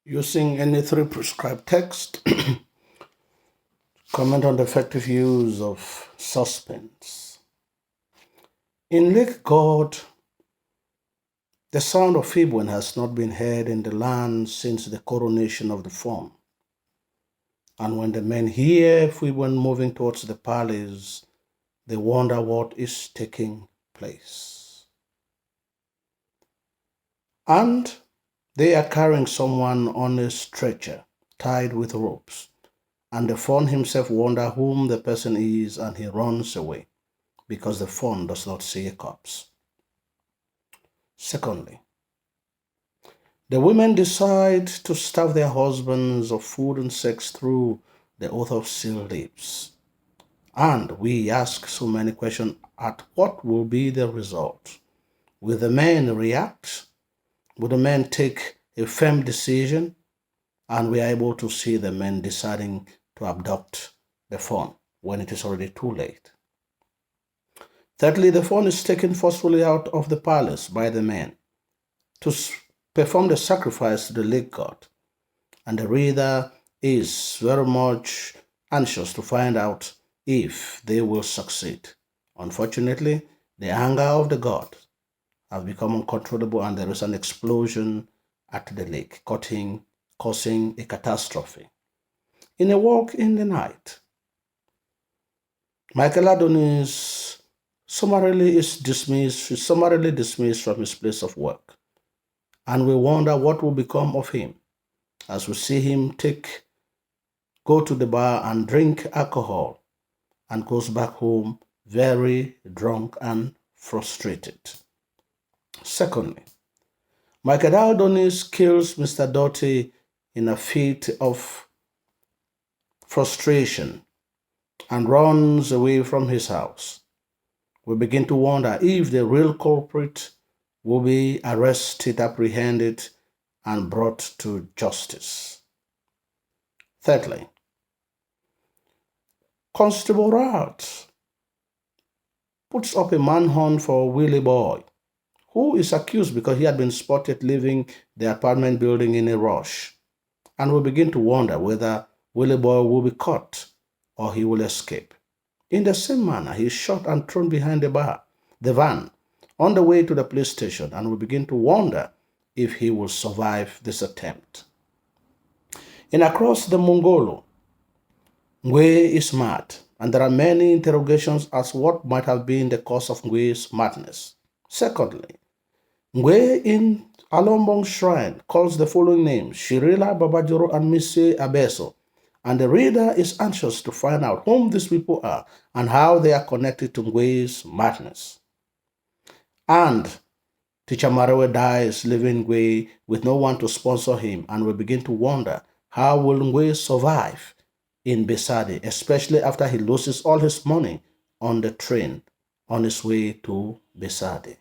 Using any three prescribed texts, comment on the effective use of suspense. In Lake God, the sound of Fibon has not been heard in the land since the coronation of the fawn. And when the men hear Fibon moving towards the palace, they wonder what is taking place. And they are carrying someone on a stretcher, tied with ropes. And the fawn himself wonders whom the person is, and he runs away, because the fawn does not see a corpse. Secondly, the women decide to starve their husbands of food and sex through the oath of sealed lips. And we ask so many questions at what will be the result. Will the men react? Will the men take a firm decision? And we are able to see the men deciding to abduct the fawn when it is already too late. Thirdly, the fawn is taken forcefully out of the palace by the men to perform the sacrifice to the lake god. And the reader is very much anxious to find out if they will succeed. Unfortunately, the anger of the god has become uncontrollable, and there is an explosion at the lake, causing a catastrophe. In a walk in the night, Michael Adonis summarily dismissed from his place of work, and we wonder what will become of him as we see him go to the bar and drink alcohol and goes back home very drunk and frustrated. Secondly, Michael Adonis kills Mr. Doughty in a fit of frustration and runs away from his house. We begin to wonder if the real culprit will be arrested, apprehended, and brought to justice. Thirdly, Constable Rat puts up a manhunt for Willie Boy, who is accused because he had been spotted leaving the apartment building in a rush. And we begin to wonder whether Willie Boy will be caught or he will escape. In the same manner, he is shot and thrown behind the van, on the way to the police station, and we begin to wonder if he will survive this attempt. In Across the Mongolo, Ngwe is mad, and there are many interrogations as what might have been the cause of Ngwe's madness. Secondly, Ngwe in Alombong Shrine calls the following names: Shirila, Babajoro, and Mise Abeso, and the reader is anxious to find out whom these people are and how they are connected to Ngwe's madness. And Teacher Marewe dies leaving Ngwe with no one to sponsor him, and we begin to wonder how will Ngwe survive in Besade, especially after he loses all his money on the train on his way to Besade.